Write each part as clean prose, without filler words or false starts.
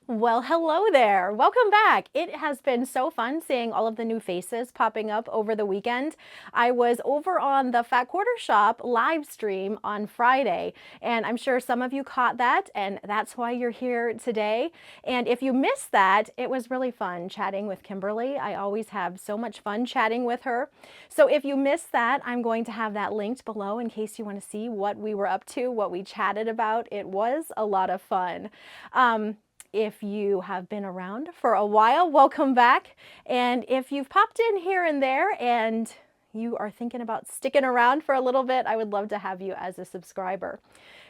Well, hello there. Welcome back. It has been so fun seeing all of the new faces popping up over the weekend. I was over on the Fat Quarter Shop live stream on Friday, and I'm sure some of you caught that, and that's why you're here today. And if you missed that, it was really fun chatting with Kimberly. I always have so much fun chatting with her. So if you missed that, I'm going to have that linked below in case you want to see what we were up to, what we chatted about. It was a lot of fun. If you have been around for a while, welcome back. And if you've popped in here and there and you are thinking about sticking around for a little bit, I would love to have you as a subscriber.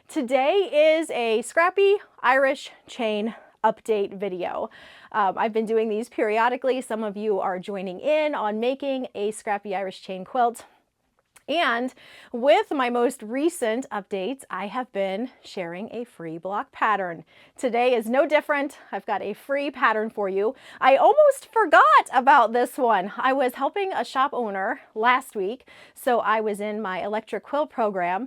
Today is a Scrappy Irish Chain update video. I've been doing these periodically. Some of you are joining in on making a Scrappy Irish Chain quilt. And with my most recent updates, I have been sharing a free block pattern. Today is no different. I've got a free pattern for you. I almost forgot about this one. I was helping a shop owner last week, so I was in my electric quilt program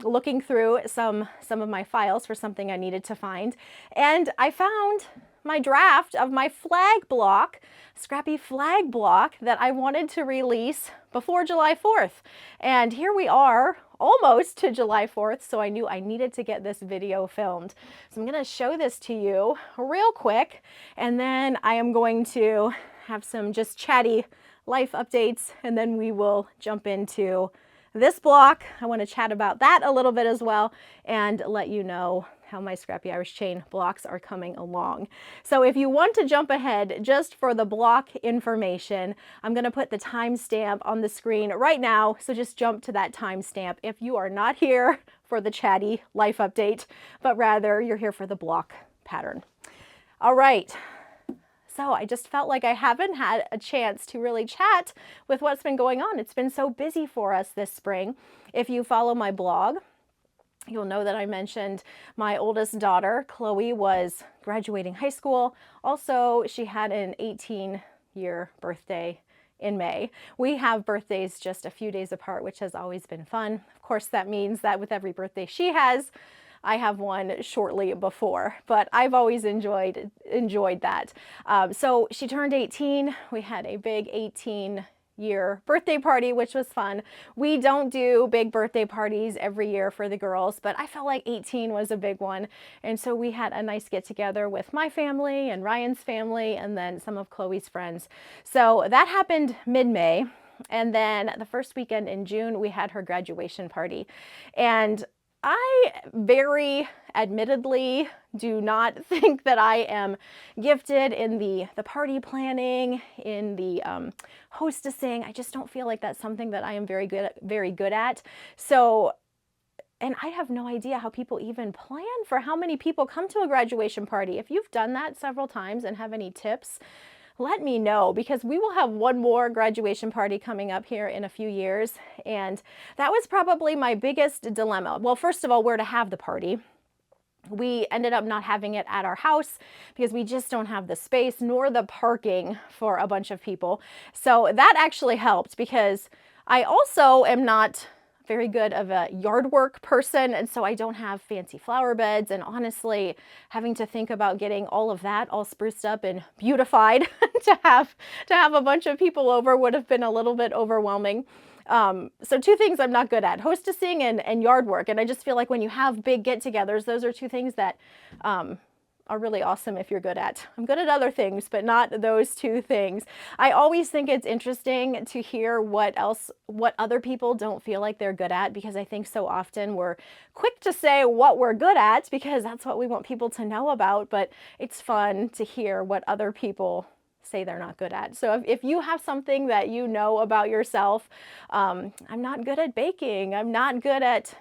looking through some of my files for something I needed to find, and I found my draft of my flag block, Scrappy Flag block, that I wanted to release before July 4th. And here we are, almost to July 4th, so I knew I needed to get this video filmed. So I'm gonna show this to you real quick, and then I am going to have some just chatty life updates, and then we will jump into this block. I want to chat about that a little bit as well and let you know how my Scrappy Irish Chain blocks are coming along. So if you want to jump ahead just for the block information, I'm going to put the timestamp on the screen right now. So just jump to that timestamp if you are not here for the chatty life update, but rather you're here for the block pattern. All right. So I just felt like I haven't had a chance to really chat with what's been going on. It's been so busy for us this spring. If you follow my blog, you'll know that I mentioned my oldest daughter, Chloe, was graduating high school. Also, she had an 18-year birthday in May. We have birthdays just a few days apart, which has always been fun. Of course, that means that with every birthday she has, I have one shortly before, but I've always enjoyed that. So she turned 18. We had a big 18-year birthday party, which was fun. We don't do big birthday parties every year for the girls, but I felt like 18 was a big one. And so we had a nice get together with my family and Ryan's family and then some of Chloe's friends. So that happened mid-May. And then the first weekend in June, we had her graduation party. And I very admittedly do not think that I am gifted in the party planning, in the hostessing. I just don't feel like that's something that I am very good at. So, and I have no idea how people even plan for how many people come to a graduation party. If you've done that several times and have any tips, let me know, because we will have one more graduation party coming up here in a few years. And that was probably my biggest dilemma. Well, first of all, where to have the party. We ended up not having it at our house because we just don't have the space nor the parking for a bunch of people. So that actually helped, because I also am not very good of a yard work person, and so I don't have fancy flower beds, and honestly having to think about getting all of that all spruced up and beautified to have a bunch of people over would have been a little bit overwhelming. So two things I'm not good at: hostessing and yard work. And I just feel like when you have big get-togethers, those are two things that are really awesome if you're good at. I'm good at other things, but not those two things. I always think it's interesting to hear what other people don't feel like they're good at, because I think so often we're quick to say what we're good at because that's what we want people to know about, but it's fun to hear what other people say they're not good at. So if you have something that you know about yourself, I'm not good at baking, I'm not good at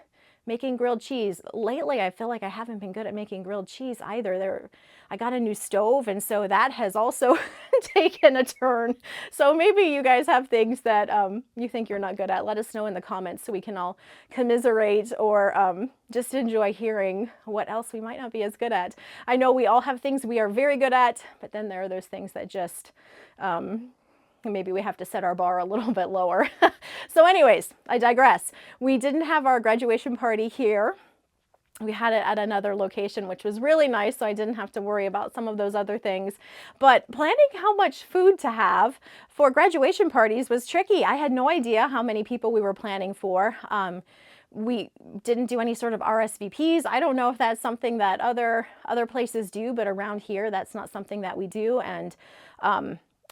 making grilled cheese. Lately, I feel like I haven't been good at making grilled cheese either. I got a new stove, and so that has also taken a turn. So maybe you guys have things that you think you're not good at. Let us know in the comments so we can all commiserate or just enjoy hearing what else we might not be as good at. I know we all have things we are very good at, but then there are those things that just maybe we have to set our bar a little bit lower. So anyways, I digress. We didn't have our graduation party here We had it at another location, which was really nice, so I didn't have to worry about some of those other things. But planning how much food to have for graduation parties was tricky. I had no idea how many people we were planning for. We didn't do any sort of RSVPs. I don't know if that's something that other places do, but around here, that's not something that we do. And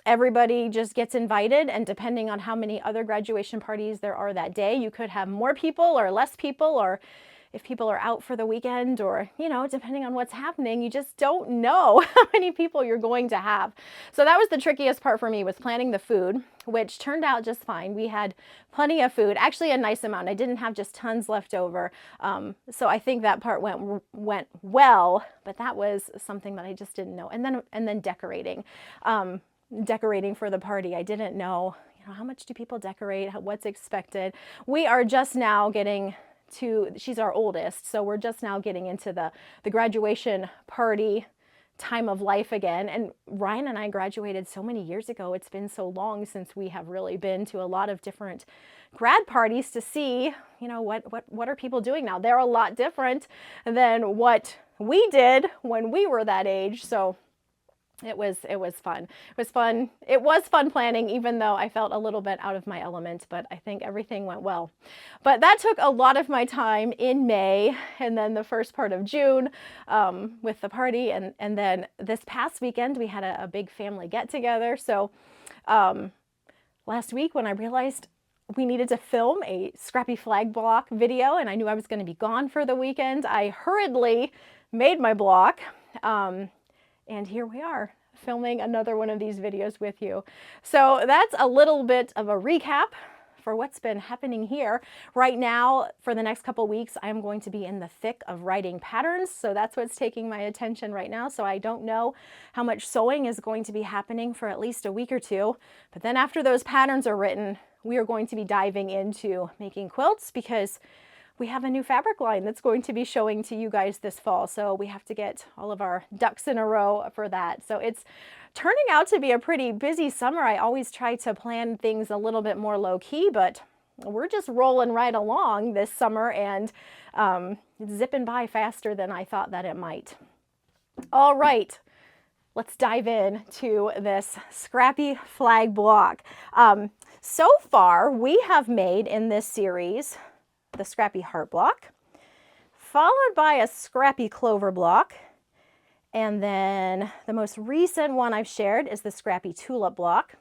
everybody just gets invited, and depending on how many other graduation parties there are that day, you could have more people or less people, or if people are out for the weekend, or, you know, depending on what's happening, you just don't know how many people you're going to have. So that was the trickiest part for me, was planning the food, which turned out just fine. We had plenty of food, actually a nice amount. I didn't have just tons left over. So I think that part went well, but that was something that I just didn't know. And then decorating. Decorating for the party. I didn't know, you know, how much do people decorate? What's expected? We are just now getting to, she's our oldest, so we're just now getting into the graduation party time of life again. And Ryan and I graduated so many years ago. It's been so long since we have really been to a lot of different grad parties to see, you know, what are people doing now. They're a lot different than what we did when we were that age. So it was fun. It was fun planning, even though I felt a little bit out of my element, but I think everything went well. But that took a lot of my time in May, and then the first part of June with the party. And then this past weekend, we had a big family get together. So last week, when I realized we needed to film a Scrappy Flag block video, and I knew I was going to be gone for the weekend, I hurriedly made my block. And here we are, filming another one of these videos with you. So that's a little bit of a recap for what's been happening here. Right now, for the next couple weeks, I'm going to be in the thick of writing patterns. So that's what's taking my attention right now. So I don't know how much sewing is going to be happening for at least a week or two. But then after those patterns are written, we are going to be diving into making quilts, because we have a new fabric line that's going to be showing to you guys this fall. So we have to get all of our ducks in a row for that. So it's turning out to be a pretty busy summer. I always try to plan things a little bit more low key, but we're just rolling right along this summer, and it's zipping by faster than I thought that it might. All right, let's dive in to this Scrappy Flag block. So far, we have made in this series the Scrappy Heart block, followed by a Scrappy Clover block, and then the most recent one I've shared is the Scrappy Tulip block.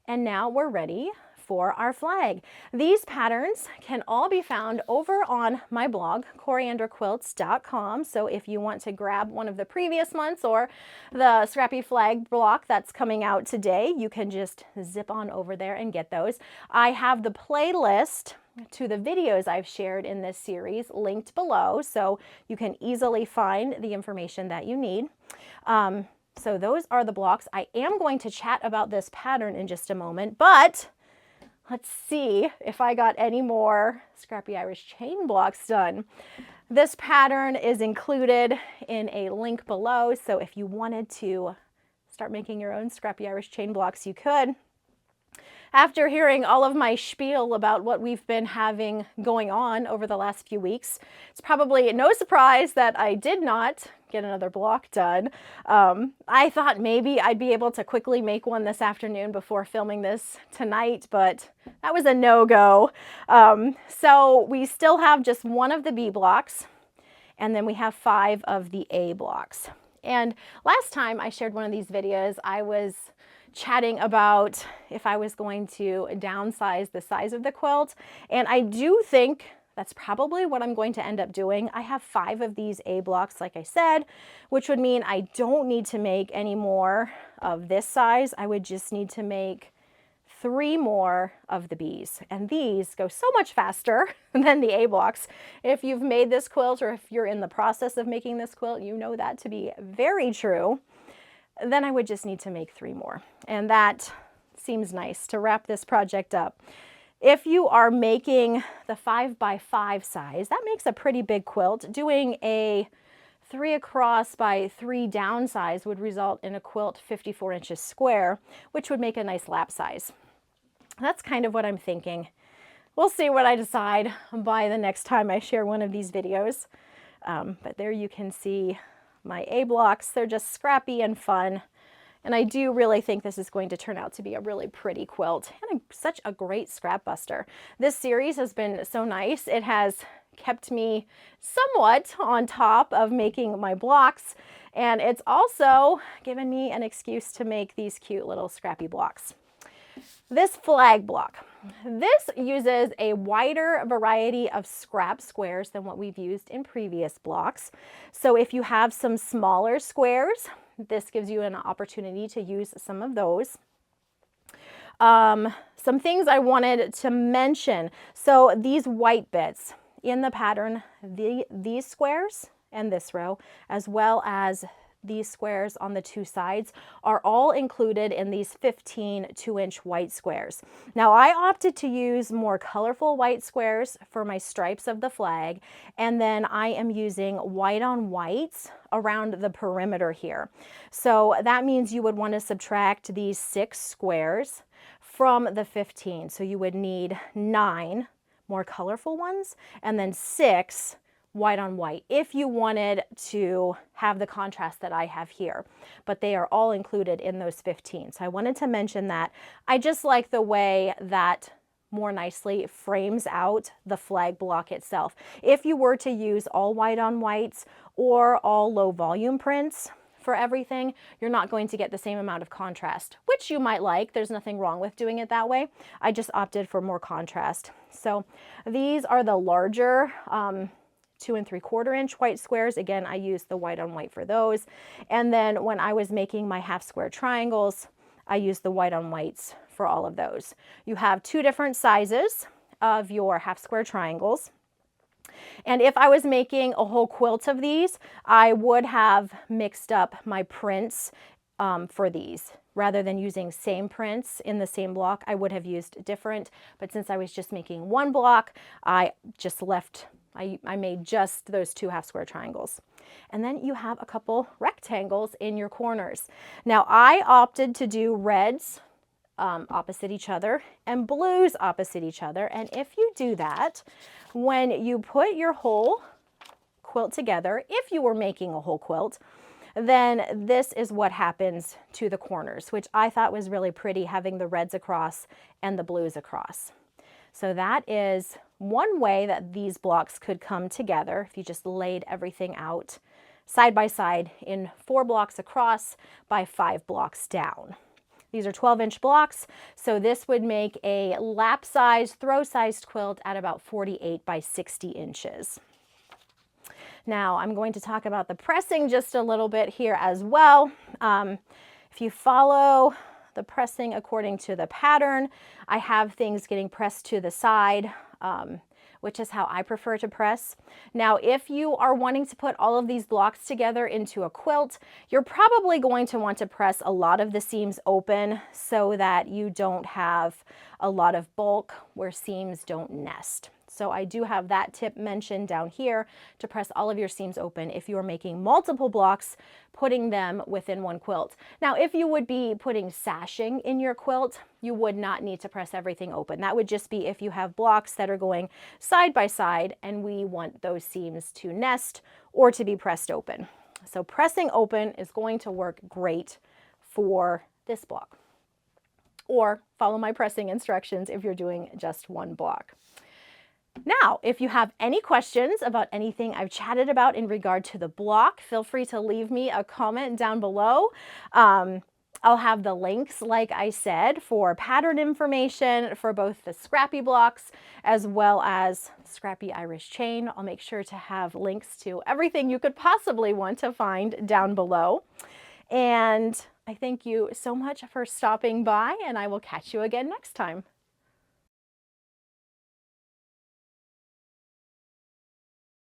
And now we're ready for our flag. These patterns can all be found over on my blog, corianderquilts.com. So if you want to grab one of the previous months or the Scrappy Flag block that's coming out today, you can just zip on over there and get those. I have the playlist to the videos I've shared in this series linked below, so you can easily find the information that you need. So those are the blocks. I am going to chat about this pattern in just a moment, but let's see if I got any more Scrappy Irish Chain blocks done. This pattern is included in a link below, so if you wanted to start making your own Scrappy Irish Chain blocks, you could. After hearing all of my spiel about what we've been having going on over the last few weeks, it's probably no surprise that I did not get another block done. I thought maybe I'd be able to quickly make one this afternoon before filming this tonight, but that was a no-go. So we still have just one of the B blocks, and then we have 5 of the A blocks. And last time I shared one of these videos, I was chatting about if I was going to downsize the size of the quilt, and I do think that's probably what I'm going to end up doing. I have 5 of these A blocks, like I said, which would mean I don't need to make any more of this size. I would just need to make 3 more of the Bs, and these go so much faster than the A blocks. If you've made this quilt, or if you're in the process of making this quilt, you know that to be very true. Then I would just need to make 3 more. And that seems nice to wrap this project up. If you are making the 5x5 size, that makes a pretty big quilt. Doing a 3 across by 3 down size would result in a quilt 54 inches square, which would make a nice lap size. That's kind of what I'm thinking. We'll see what I decide by the next time I share one of these videos. But there you can see my A blocks. They're just scrappy and fun. And I do really think this is going to turn out to be a really pretty quilt and such a great scrap buster. This series has been so nice. It has kept me somewhat on top of making my blocks, and it's also given me an excuse to make these cute little scrappy blocks. This flag block. This uses a wider variety of scrap squares than what we've used in previous blocks. So if you have some smaller squares, this gives you an opportunity to use some of those. Some things I wanted to mention. So these white bits in the pattern, these squares and this row, as well as these squares on the two sides, are all included in these 15 2-inch white squares. Now I opted to use more colorful white squares for my stripes of the flag, and then I am using white on whites around the perimeter here. So that means you would want to subtract these 6 squares from the 15. So you would need 9 more colorful ones and then 6 white on white if you wanted to have the contrast that I have here, but they are all included in those 15. So I wanted to mention that. I just like the way that more nicely frames out the flag block itself. If you were to use all white on whites or all low volume prints for everything, you're not going to get the same amount of contrast, which you might like. There's nothing wrong with doing it that way. I just opted for more contrast. So these are the larger 2 3/4 inch white squares. Again, I used the white on white for those. And then when I was making my half square triangles, I used the white on whites for all of those. You have 2 different sizes of your half square triangles. And if I was making a whole quilt of these, I would have mixed up my prints for these. Rather than using same prints in the same block, I would have used different. But since I was just making one block, I just left, I made just those 2 half square triangles. And then you have a couple rectangles in your corners. Now I opted to do reds opposite each other and blues opposite each other. And if you do that, when you put your whole quilt together, if you were making a whole quilt, then this is what happens to the corners, which I thought was really pretty, having the reds across and the blues across. So that is one way that these blocks could come together if you just laid everything out side by side in 4 blocks across by 5 blocks down. These are 12-inch blocks, so this would make a lap-sized, throw-sized quilt at about 48 by 60 inches. Now I'm going to talk about the pressing just a little bit here as well. If you follow the pressing according to the pattern, I have things getting pressed to the side, which is how I prefer to press. Now, if you are wanting to put all of these blocks together into a quilt, you're probably going to want to press a lot of the seams open so that you don't have a lot of bulk where seams don't nest. So I do have that tip mentioned down here to press all of your seams open if you are making multiple blocks, putting them within one quilt. Now, if you would be putting sashing in your quilt, you would not need to press everything open. That would just be if you have blocks that are going side by side and we want those seams to nest or to be pressed open. So pressing open is going to work great for this block. Or follow my pressing instructions if you're doing just one block. Now, if you have any questions about anything I've chatted about in regard to the block, feel free to leave me a comment down below. I'll have the links, like I said, for pattern information for both the Scrappy blocks as well as Scrappy Irish Chain. I'll make sure to have links to everything you could possibly want to find down below. And I thank you so much for stopping by, and I will catch you again next time.